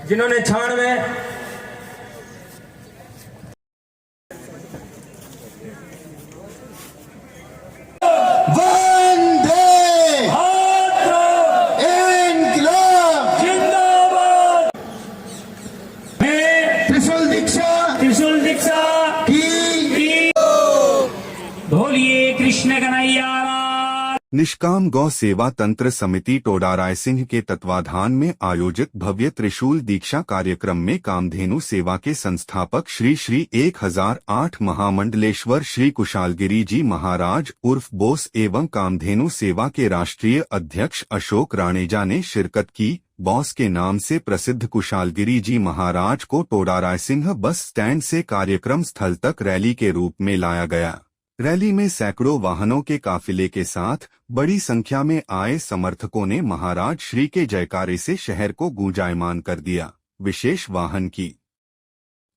जिन्होंने 96 त्रिशूल दीक्षा की बोलिए कृष्ण कन्हैया। निष्काम गौ सेवा तंत्र समिति टोडा रायसिंह के तत्वाधान में आयोजित भव्य त्रिशूल दीक्षा कार्यक्रम में कामधेनु सेवा के संस्थापक श्री श्री 1008 महामंडलेश्वर श्री कुशालगिरी जी महाराज उर्फ बोस एवं कामधेनु सेवा के राष्ट्रीय अध्यक्ष अशोक राणेजा ने शिरकत की। बॉस के नाम से प्रसिद्ध कुशालगिरी जी महाराज को टोडा रायसिंह बस स्टैंड से कार्यक्रम स्थल तक रैली के रूप में लाया गया। रैली में सैकड़ों वाहनों के काफिले के साथ बड़ी संख्या में आए समर्थकों ने महाराज श्री के जयकारे से शहर को गूंजायमान कर दिया। विशेष वाहन की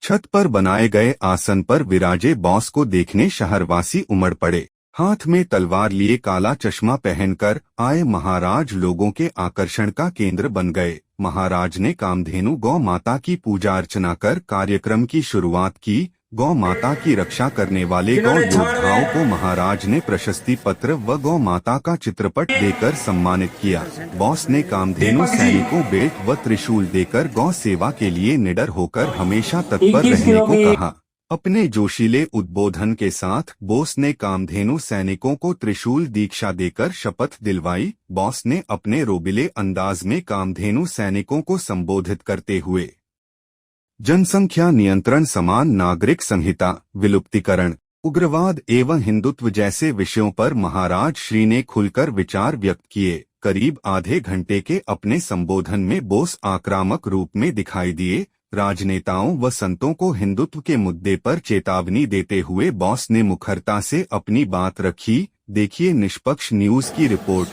छत पर बनाए गए आसन पर विराजे बॉस को देखने शहरवासी उमड़ पड़े। हाथ में तलवार लिए काला चश्मा पहनकर आए महाराज लोगों के आकर्षण का केंद्र बन गए। महाराज ने कामधेनु गौ माता की पूजा अर्चना कर कार्यक्रम की शुरुआत की। गौ माता की रक्षा करने वाले गौ योद्धाओं को महाराज ने प्रशस्ति पत्र व गौ माता का चित्रपट देकर सम्मानित किया। बॉस ने कामधेनु सैनिकों बेल्ट व त्रिशूल देकर गौ सेवा के लिए निडर होकर हमेशा तत्पर रहने को कहा। अपने जोशीले उद्बोधन के साथ बोस ने कामधेनु सैनिकों को त्रिशूल दीक्षा देकर शपथ दिलवाई। बॉस ने अपने रोबिले अंदाज में कामधेनु सैनिकों को संबोधित करते हुए जनसंख्या नियंत्रण, समान नागरिक संहिता, विलुप्तीकरण, उग्रवाद एवं हिंदुत्व जैसे विषयों पर महाराज श्री ने खुलकर विचार व्यक्त किए। करीब आधे घंटे के अपने संबोधन में बोस आक्रामक रूप में दिखाई दिए। राजनेताओं व संतों को हिंदुत्व के मुद्दे पर चेतावनी देते हुए बॉस ने मुखरता से अपनी बात रखी। देखिए निष्पक्ष न्यूज की रिपोर्ट।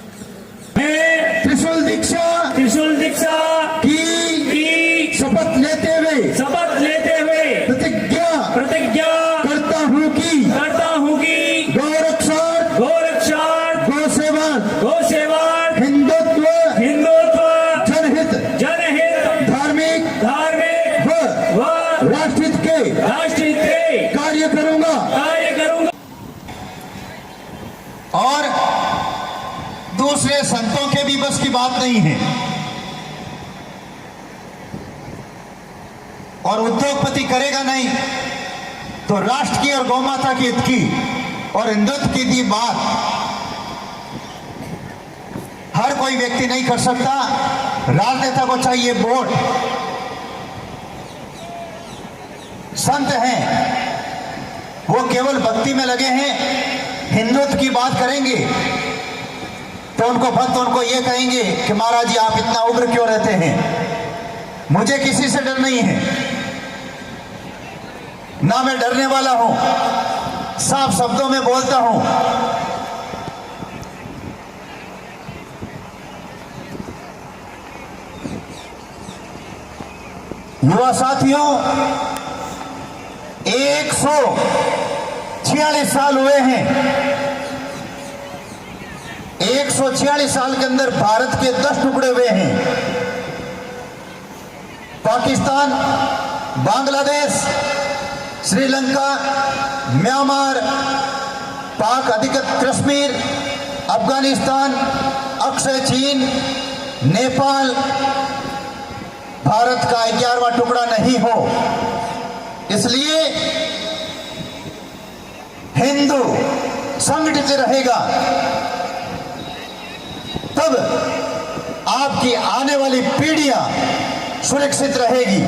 त्रिशूल दीक्षा की शपथ लेते हुए प्रतिज्ञा करता हूँ कि गौरक्षण गौ सेवा हिंदुत्व जनहित धार्मिक व राष्ट्रहित के कार्य करूँगा और दूसरे संतों के भी बस की बात नहीं है और उद्योगपति करेगा नहीं तो राष्ट्र की और गौमाता की हित की और हिंदुत्व की दी बात हर कोई व्यक्ति नहीं कर सकता। राजनेता को चाहिए वोट। संत हैं वो केवल भक्ति में लगे हैं, हिंदुत्व की बात करेंगे तो उनको भक्त उनको ये कहेंगे कि महाराज जी आप इतना उग्र क्यों रहते हैं। मुझे किसी से डर नहीं है, ना मैं डरने वाला हूं, साफ शब्दों में बोलता हूं। युवा साथियों 146 साल हुए हैं। 146 साल के अंदर भारत के 10 टुकड़े हुए हैं। पाकिस्तान, बांग्लादेश, श्रीलंका, म्यांमार, पाक अधिकृत कश्मीर, अफगानिस्तान, अक्षय चीन, नेपाल भारत का 11वां टुकड़ा नहीं हो। इसलिए हिंदू संगठित रहेगा तब आपकी आने वाली पीढ़ियां सुरक्षित रहेगी,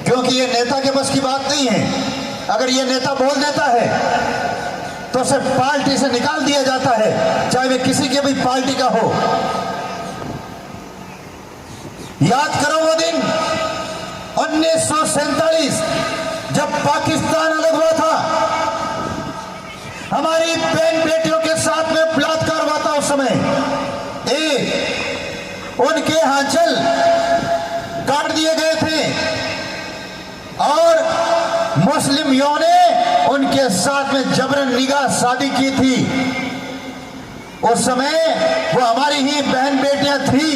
क्योंकि ये नेता के बस की बात नहीं है। अगर ये नेता बोल देता है तो उसे पार्टी से निकाल दिया जाता है, चाहे वे किसी की भी पार्टी का हो। याद करो वो दिन 1947 जब पाकिस्तान अलग हुआ था, हमारी बहन बेटियों के साथ में बलात्कार हुआ था। उस समय उनके आंचल काट दिए गए थे और मुस्लिमों ने उनके साथ में जबरन निकाह शादी की थी। उस समय वो हमारी ही बहन बेटियां थी।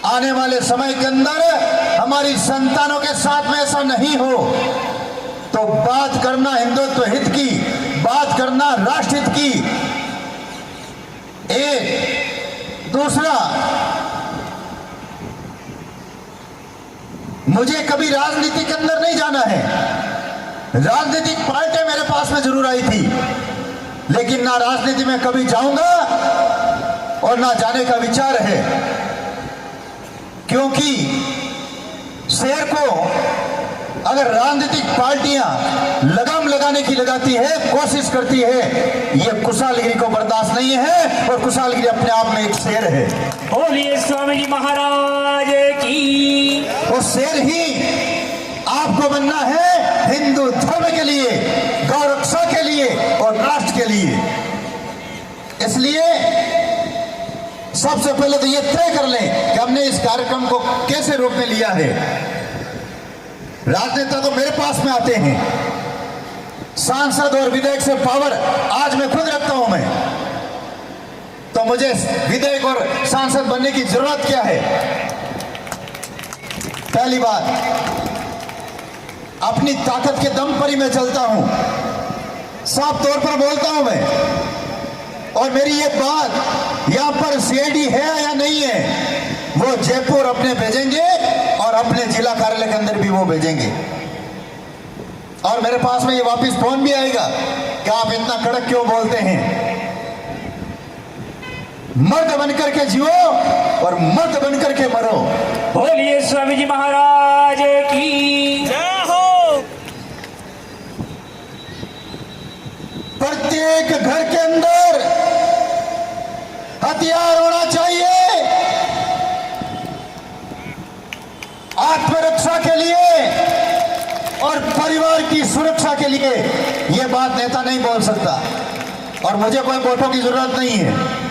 आने वाले समय के अंदर हमारी संतानों के साथ में ऐसा नहीं हो, तो बात करना हिंदुत्व हित की, बात करना राष्ट्रहित की। एक दूसरा, मुझे कभी राजनीति के अंदर नहीं जाना है। राजनीतिक पार्टियां मेरे पास में जरूर आई थी, लेकिन ना राजनीति में कभी जाऊंगा और ना जाने का विचार है, क्योंकि शेर को अगर राजनीतिक पार्टियां लगाम लगाने की लगाती है, कोशिश करती है, ये कुशालगिरी को बर्दाश्त नहीं है, और कुशालगिरी अपने आप में एक शेर है। बोलिए स्वामी जी महाराज की। वो शेर ही आपको बनना है हिंदू धर्म के लिए, गौ रक्षा के लिए और राष्ट्र के लिए। इसलिए सबसे पहले तो ये तय कर लें कि हमने इस कार्यक्रम को कैसे रूप में लिया है। राजनेता तो मेरे पास में आते हैं, सांसद और विधायक से पावर आज मैं खुद रखता हूं मैं, तो मुझे विधायक और सांसद बनने की जरूरत क्या है? पहली बात, अपनी ताकत के दम पर ही मैं चलता हूं, साफ तौर पर बोलता हूं मैं। और मेरी ये बात यहां पर सीआईडी है या नहीं है, वो जयपुर अपने भेजेंगे और अपने जिला कार्यालय के अंदर भी वो भेजेंगे, और मेरे पास में ये वापस फोन भी आएगा कि आप इतना कड़क क्यों बोलते हैं। मर्द बनकर के जियो और मर्द बनकर के मरो। बोलिए स्वामी जी महाराज की जय हो। प्रत्येक घर के अंदर हथियार होना चाहिए, आत्मरक्षा के लिए और परिवार की सुरक्षा के लिए। यह बात नेता नहीं बोल सकता, और मुझे कोई वोटों की जरूरत नहीं है।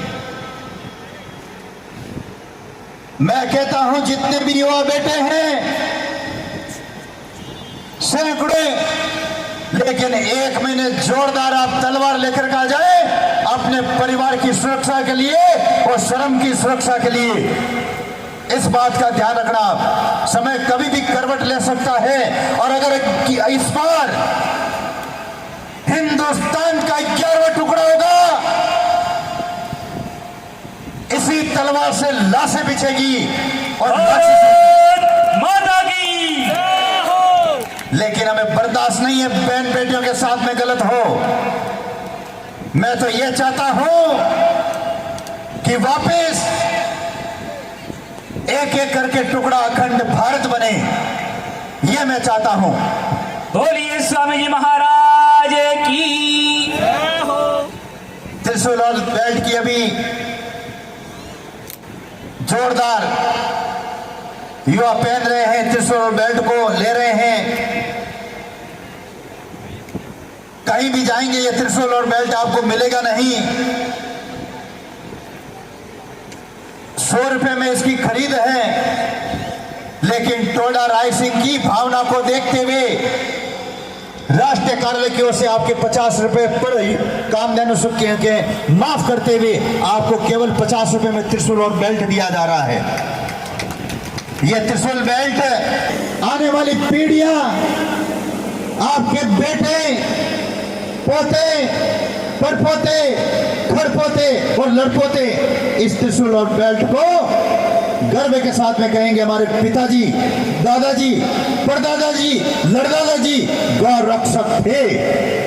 मैं कहता हूं जितने भी युवा बेटे हैं, सैकड़े, लेकिन एक महीने जोरदार आप तलवार लेकर के आ जाए अपने परिवार की सुरक्षा के लिए और शर्म की सुरक्षा के लिए। इस बात का ध्यान रखना। आप समय कभी भी करवट ले सकता है, और अगर इस बार हिंदुस्तान का 11वां टुकड़ा होगा, इसी तलवार से लाशें बिछेगी और माता की जय हो। लेकिन हमें बर्दाश्त नहीं है बहन बेटियों के साथ में गलत हो। मैं तो यह चाहता हूं कि वापस एक एक करके टुकड़ा अखंड भारत बने, यह मैं चाहता हूं। बोलिए स्वामी जी महाराज की जय हो। त्रिशूल और बेल्ट की अभी जोरदार युवा पहन रहे हैं, त्रिशूल और बेल्ट को ले रहे हैं। कहीं भी जाएंगे ये त्रिशूल और बेल्ट आपको मिलेगा नहीं। 100 रुपए में इसकी खरीद है, लेकिन टोडा राय सिंह की भावना को देखते हुए राष्ट्रीय कार्यालय की ओर से आपके 50 रुपए पर कामधेनु सुख के माफ करते हुए आपको केवल 50 रुपए में त्रिशूल और बेल्ट दिया जा रहा है। यह त्रिशूल बेल्ट आने वाली पीढ़ियां, आपके बेटे, पोते, परपोते, खरपोते और लड़पोते इस त्रिशूल और बेल्ट को गर्व के साथ में कहेंगे, हमारे पिताजी, दादाजी, परदादाजी, लड़दादाजी गौ रक्षक थे,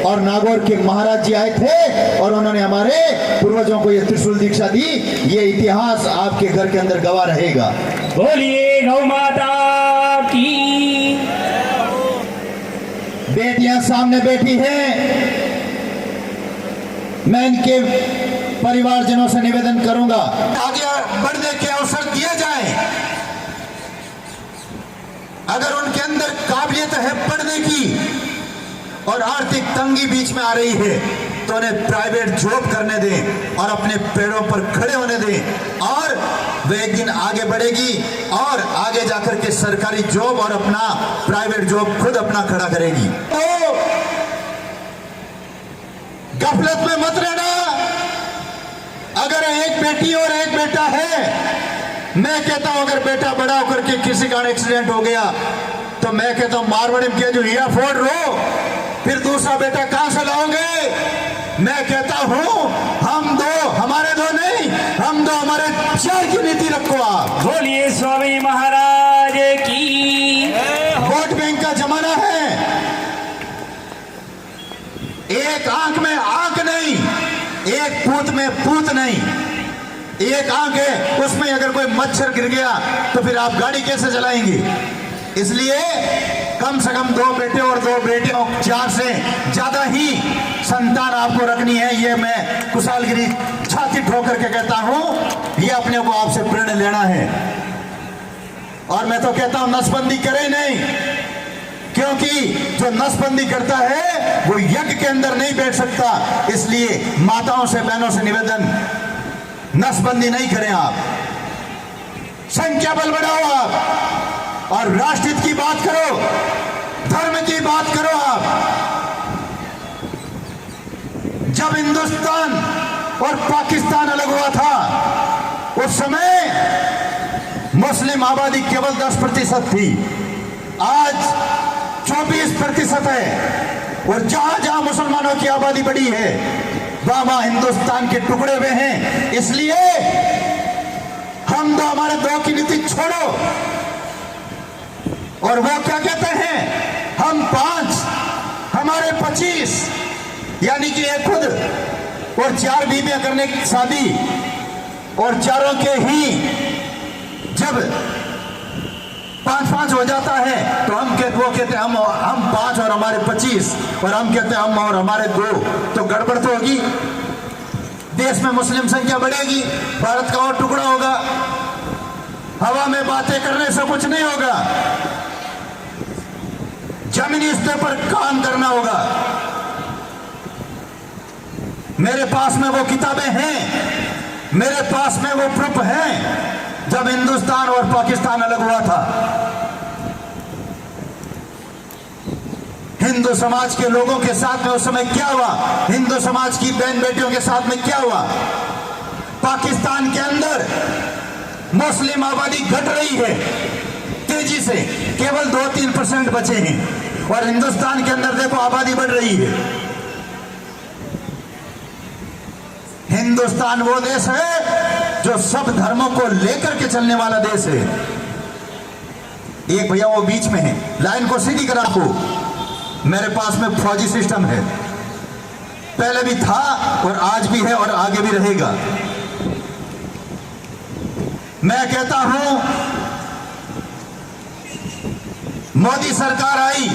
और नागौर के महाराज जी आए थे और उन्होंने हमारे पूर्वजों को यह त्रिशूल दीक्षा दी। ये इतिहास आपके घर के अंदर गवाह रहेगा। बोलिए गौ माता की। बेटियां सामने बैठी हैं, मैं इनके परिवारजनों से निवेदन करूंगा आगे बढ़ने के अवसर दिए जाएं। अगर उनके अंदर काबिलियत है पढ़ने की और आर्थिक तंगी बीच में आ रही है, तो उन्हें प्राइवेट जॉब करने दें और अपने पैरों पर खड़े होने दें, और वे एक दिन आगे बढ़ेगी और आगे जाकर के सरकारी जॉब और अपना प्राइवेट जॉब खुद अपना खड़ा करेगी। तो गफलत में मत रहना। अगर एक बेटी और एक बेटा है मैं कहता हूं अगर बेटा बड़ा होकर के किसी का एक्सीडेंट हो गया तो मैं कहता हूं मारवाड़ी में जो हीरा फोड़ रो, फिर दूसरा बेटा कहां से लाओगे? मैं कहता हूं हम दो, हमारे दो नहीं, हम दो हमारे चार की नीति रखो आप। बोलिए स्वामी महाराज की। वोट बैंक का जमाना है, एक आंख में आंख नहीं, एक पूत में पूत नहीं। एक आंख है, उसमें अगर कोई मच्छर गिर गया तो फिर आप गाड़ी कैसे चलाएंगे? इसलिए कम से कम 2 बेटे और 2 बेटियों, 4 से ज्यादा ही संतान आपको रखनी है। ये मैं कुशालगिरी छाती ठोक करके कहता हूं, ये अपने को आपसे प्रेरणा लेना है। और मैं तो कहता हूं नसबंदी करे नहीं, क्योंकि जो नसबंदी करता है वो यज्ञ के अंदर नहीं बैठ सकता। इसलिए माताओं से, बहनों से निवेदन, नसबंदी नहीं करें आप, संख्या बल बढ़ाओ आप, और राष्ट्रहित की बात करो, धर्म की बात करो आप। जब हिंदुस्तान और पाकिस्तान अलग हुआ था उस समय मुस्लिम आबादी केवल 10% थी, आज 24% है। और जहां जहां मुसलमानों की आबादी बढ़ी है वहां हिंदुस्तान के टुकड़े हुए हैं। इसलिए हम दो हमारे दो की नीति छोड़ो। और वो क्या कहते हैं, हम 5 हमारे 25, यानी कि एक खुद और 4 बीवियां करने की शादी, और चारों के ही जब 5-5 हो जाता है तो वो कहते हैं हम 5 और हमारे 25, और हम कहते हैं हम और हमारे 2, तो गड़बड़ तो होगी। देश में मुस्लिम संख्या बढ़ेगी, भारत का और टुकड़ा होगा। हवा में बातें करने से कुछ नहीं होगा, जमीनी स्तर पर काम करना होगा। मेरे पास में वो किताबें हैं, मेरे पास में वो प्रूफ हैं। जब हिंदुस्तान और पाकिस्तान अलग हुआ था, हिंदू समाज के लोगों के साथ में उस समय क्या हुआ, हिंदू समाज की बहन बेटियों के साथ में क्या हुआ? पाकिस्तान के अंदर मुस्लिम आबादी घट रही है तेजी से, केवल 2-3% बचे हैं, और हिंदुस्तान के अंदर देखो आबादी बढ़ रही है। हिंदुस्तान वो देश है जो सब धर्मों को लेकर के चलने वाला देश है। एक भैया वो बीच में है, लाइन को सीधी करा को, मेरे पास में फौजी सिस्टम है, पहले भी था और आज भी है और आगे भी रहेगा। मैं कहता हूं मोदी सरकार आई,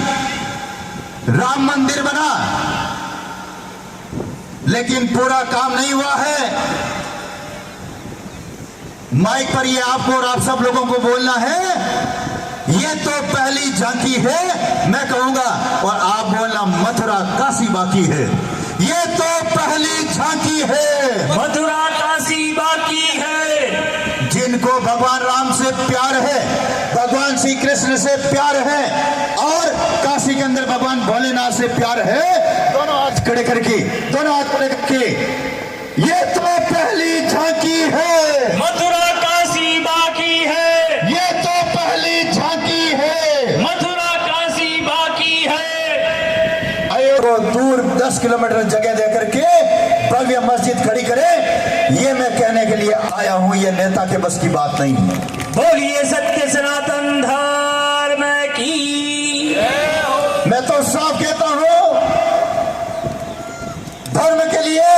राम मंदिर बना, लेकिन पूरा काम नहीं हुआ है। माइक पर ये आपको और आप सब लोगों को बोलना है, ये तो पहली झांकी है, मैं कहूंगा, और आप बोलना मथुरा काशी बाकी है। ये तो पहली झांकी है, मथुरा काशी बाकी है। जिनको भगवान राम से प्यार है, भगवान श्री कृष्ण से प्यार है, और काशी के अंदर भगवान भोलेनाथ से प्यार है, दोनों हाथ खड़े करके, दोनों हाथ खड़े करके, ये तो पहली झांकी है, मथुरा काशी बाकी है। ये तो पहली झांकी है, मथुरा काशी बाकी है। आयो को दूर 10 किलोमीटर जगह दे करके भव्य मस्जिद खड़ी करे, ये मैं कहने के लिए आया हूं, ये नेता के बस की बात नहीं है। बोलिए सत्य सनातन धर्म की। मैं तो साफ कहता हूं, धर्म के लिए,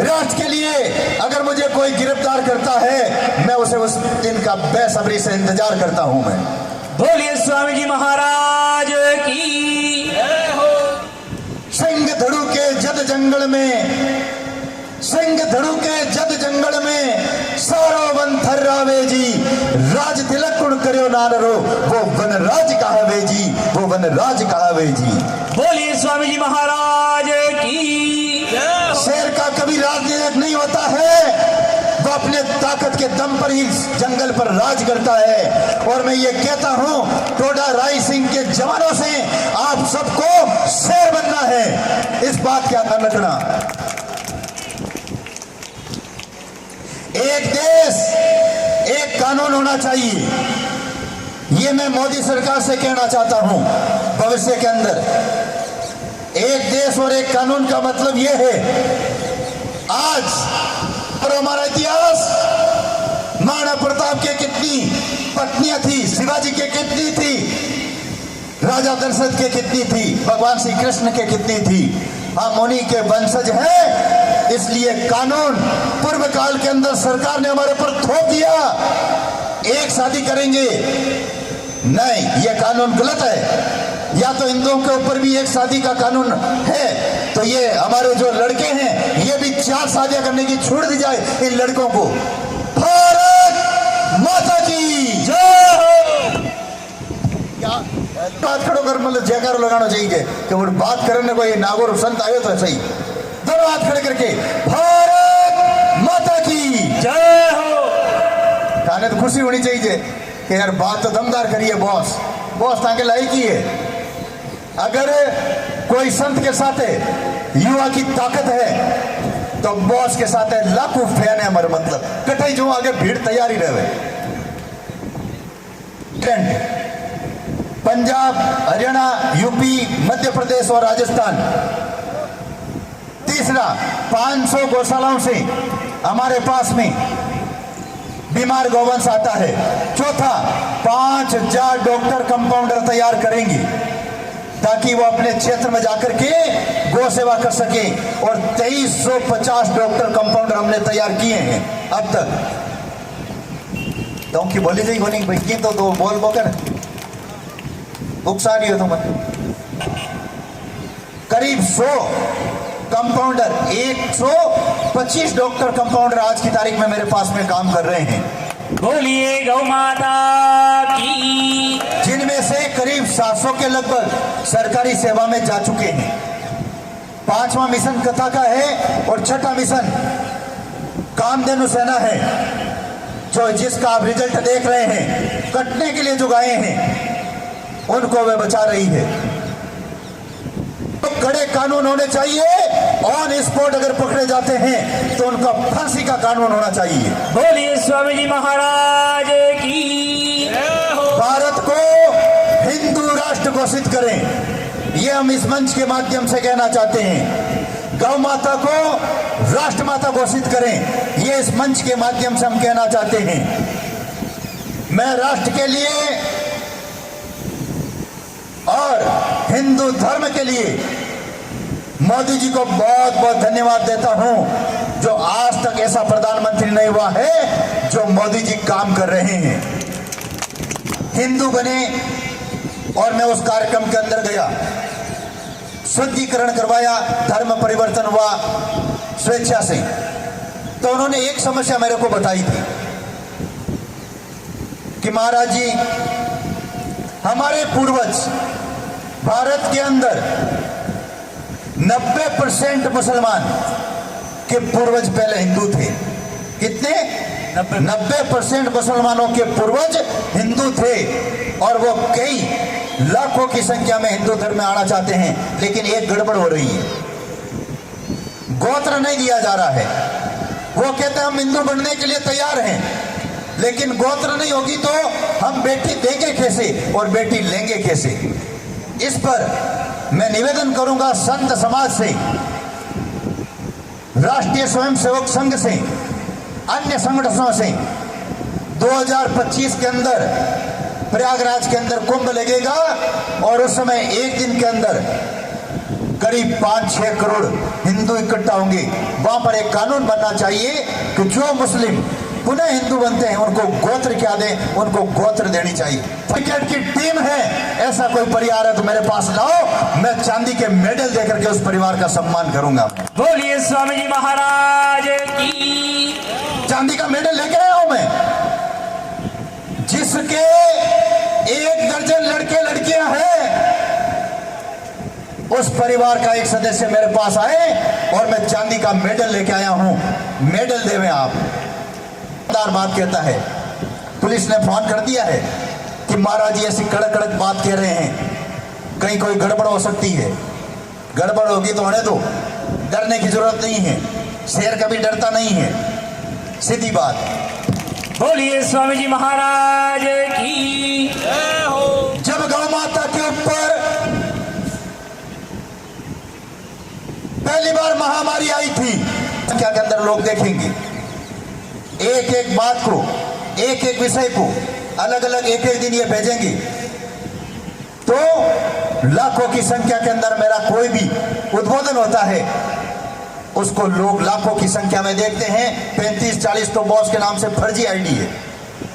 राष्ट्र के लिए अगर मुझे कोई गिरफ्तार करता है, मैं उसे उस दिन का बेसब्री से इंतजार करता हूं। मैं बोलिए स्वामी जी महाराज की। सिंह धड़ू के जद जंगल में, सिंह धड़ू के जद जंगल में, सारो वन थर्रावे जी, राज तिलक कुण करो नानरो, वो वन राज कहावे जी, वो वन राज कहावे जी। बोलिए स्वामी जी महाराज की। शेर का कभी राजनीतिक नहीं होता है, वो अपने ताकत के दम पर ही जंगल पर राज करता है। और मैं ये कहता हूं, टोडा राय सिंह के जवानों से आप सबको शेर बनना है, इस बात का ध्यान रखना। एक देश, एक कानून होना चाहिए। ये मैं मोदी सरकार से कहना चाहता हूं। भविष्य के अंदर एक देश और एक कानून का मतलब यह है, आज और हमारा इतिहास, महाराणा प्रताप के कितनी पत्नियां थी, शिवाजी के कितनी थी, राजा दशरथ के कितनी थी, भगवान श्री कृष्ण के कितनी थी। हम उन्हीं के वंशज हैं, इसलिए कानून पूर्व काल के अंदर सरकार ने हमारे पर थोप दिया, एक शादी करेंगे। नहीं, यह कानून गलत है। या तो हिंदुओं के ऊपर भी एक शादी का कानून है, तो ये हमारे जो लड़के हैं ये भी 4 शादियां करने की छूट दी जाए इन लड़कों को। भारत माता की जय हो। बात खड़ो कर, मतलब जयकारो लगाना चाहिए कि वो बात करने को ये नागौर संत आयो तो सही। दोनों हाथ खड़े करके भारत माता की जय हो। खाने तो खुशी होनी चाहिए कि यार बात तो दमदार करी है बॉस, बॉस ताकि लाई की है। अगर कोई संत के साथ युवा की ताकत है तो बॉस के साथ है लाखों फैन है हमारे, मतलब कटाई जो आगे भीड़ तैयारी रहे। पंजाब, हरियाणा, यूपी, मध्य प्रदेश और राजस्थान। तीसरा, 500 गौशालाओं से हमारे पास में बीमार गौवंश आता है। चौथा, 5000 डॉक्टर कंपाउंडर तैयार करेंगे ताकि वो अपने क्षेत्र में जाकर के गौ सेवा कर सके। और 2350 डॉक्टर कंपाउंडर हमने तैयार किए हैं अब तक। तो बोली जाइए बोली भाई तो बोल बोकर बुकसारी हो तुम। करीब 100 कंपाउंडर, 125 डॉक्टर कंपाउंडर आज की तारीख में मेरे पास में काम कर रहे हैं। बोलिए गौ माता की। जिनमें से करीब 700 के लगभग सरकारी सेवा में जा चुके हैं। 5वां मिशन कथा का है और 6ठा मिशन कामधेनु सेना है, जो जिसका आप रिजल्ट देख रहे हैं। कटने के लिए जो गायें हैं उनको वे बचा रही है। तो कड़े कानून होने चाहिए। ऑन स्पॉट अगर पकड़े जाते हैं तो उनका फांसी का कानून होना चाहिए। बोलिए स्वामी जी महाराज की। भारत को हिंदू राष्ट्र घोषित करें, यह हम इस मंच के माध्यम से कहना चाहते हैं। गौ माता को राष्ट्र माता घोषित करें, यह इस मंच के माध्यम से हम कहना चाहते हैं। मैं राष्ट्र के लिए और हिंदू धर्म के लिए मोदी जी को बहुत बहुत धन्यवाद देता हूं, जो आज तक ऐसा प्रधानमंत्री नहीं हुआ है जो मोदी जी काम कर रहे हैं। हिंदू बने और मैं उस कार्यक्रम के अंदर गया, शुद्धिकरण करवाया, धर्म परिवर्तन हुआ स्वेच्छा से। तो उन्होंने एक समस्या मेरे को बताई थी कि महाराज जी, हमारे पूर्वज भारत के अंदर 90% मुसलमान के पूर्वज पहले हिंदू थे। कितने? 90% मुसलमानों के पूर्वज हिंदू थे और वो कई लाखों की संख्या में हिंदू धर्म में आना चाहते हैं। लेकिन एक गड़बड़ हो रही है, गोत्र नहीं दिया जा रहा है। वो कहते हैं हम हिंदू बनने के लिए तैयार हैं, लेकिन गोत्र नहीं होगी तो हम बेटी देंगे कैसे और बेटी लेंगे कैसे। इस पर मैं निवेदन करूंगा संत समाज से, राष्ट्रीय स्वयंसेवक संघ से, अन्य संगठनों से। 2025 के अंदर प्रयागराज के अंदर कुंभ लगेगा और उस समय एक दिन के अंदर करीब 5-6 करोड़ हिंदू इकट्ठा होंगे। वहां पर एक कानून बनना चाहिए कि जो मुस्लिम पुनः हिंदू बनते हैं उनको गोत्र क्या दें, उनको गोत्र देनी चाहिए। क्रिकेट की टीम है, ऐसा कोई परिवार है तो मेरे पास लाओ, मैं चांदी के मेडल देकर के उस परिवार का सम्मान करूंगा। बोलिए स्वामी जी महाराज की। चांदी का मेडल लेके आया हूं मैं, जिसके 1 दर्जन लड़के लड़कियां हैं। उस परिवार का एक सदस्य मेरे पास आए और मैं चांदी का मेडल लेके आया हूं। मेडल देवें आप। बात कहता है, पुलिस ने फोन कर दिया है कि महाराज जी ऐसी कड़क कड़क बात कह रहे हैं, कहीं कोई गड़बड़ हो सकती है। गड़बड़ होगी तो होने दो, डरने की जरूरत नहीं है। शेर कभी डरता नहीं है, सीधी बात। बोलिए स्वामी जी महाराज की। जब गौ माता के ऊपर पहली बार महामारी आई थी, क्या के अंदर लोग देखेंगे एक एक बात को, एक एक विषय को अलग अलग एक एक दिन ये भेजेंगे, तो लाखों की संख्या के अंदर मेरा कोई भी उद्बोधन होता है उसको लोग लाखों की संख्या में देखते हैं। 35-40 तो बॉस के नाम से फर्जी आईडी है,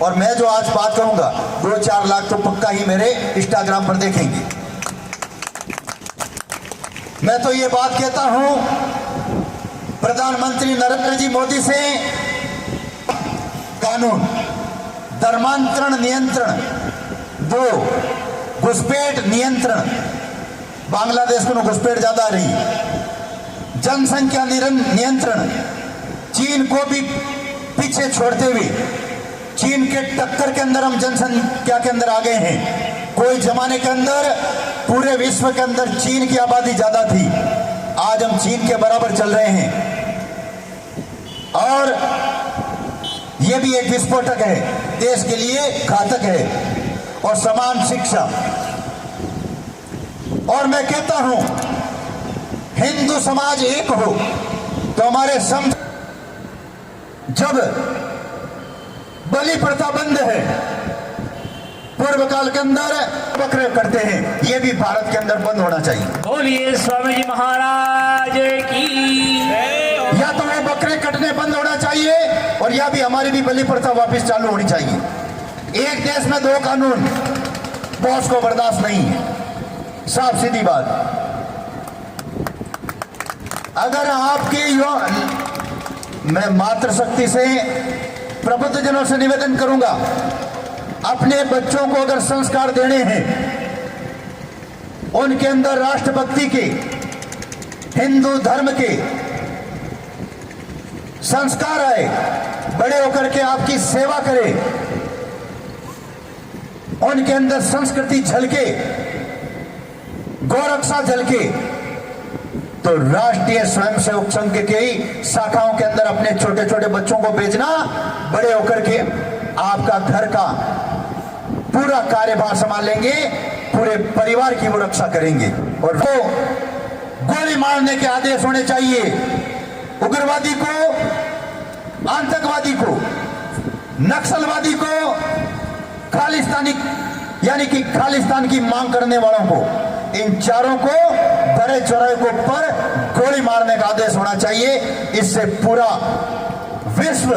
और मैं जो आज बात करूंगा 2-4 लाख तो पक्का ही मेरे इंस्टाग्राम पर देखेंगे। मैं तो ये बात कहता हूं प्रधानमंत्री नरेंद्र जी मोदी से कानून, धर्मांतरण नियंत्रण, 2 घुसपैठ नियंत्रण, बांग्लादेश को घुसपैठ ज्यादा आ रही, जनसंख्या नियंत्रण, चीन को भी पीछे छोड़ते हुए चीन के टक्कर के अंदर हम जनसंख्या के अंदर आ गए हैं। कोई जमाने के अंदर पूरे विश्व के अंदर चीन की आबादी ज्यादा थी, आज हम चीन के बराबर चल रहे हैं। और यह भी एक विस्फोटक है, देश के लिए घातक है। और समान शिक्षा, और मैं कहता हूं हिंदू समाज एक हो तो हमारे जब बलि प्रथा बंद है, पूर्व काल के अंदर बकरे करते हैं, यह भी भारत के अंदर बंद होना चाहिए। बोलिए स्वामी जी महाराज की। या तो वो बकरे कटने बंद होना चाहिए, और या भी हमारी भी बलि प्रथा वापस चालू होनी चाहिए। एक देश में 2 कानून, बॉस को बर्दाश्त नहीं है, साफ सीधी बात। अगर आपकी मैं मातृशक्ति से प्रबुद्धजनों से निवेदन करूंगा, अपने बच्चों को अगर संस्कार देने हैं, उनके अंदर राष्ट्रभक्ति के, हिंदू धर्म के संस्कार आए, बड़े होकर के आपकी सेवा करें, उनके अंदर संस्कृति झलके, गौरक्षा झलके, तो राष्ट्रीय स्वयंसेवक संघ की शाखाओं के अंदर अपने छोटे छोटे बच्चों को भेजना, बड़े होकर के आपका घर का पूरा कार्यभार संभालेंगे, पूरे परिवार की वो रक्षा करेंगे। और वो गोली मारने के आदेश होने चाहिए, उग्रवादी को, आतंकवादी को, नक्सलवादी को, खालिस्तानी यानी कि खालिस्तान की मांग करने वालों को, इन चारों को बड़े चौराहे को पर गोली मारने का आदेश होना चाहिए। इससे पूरा विश्व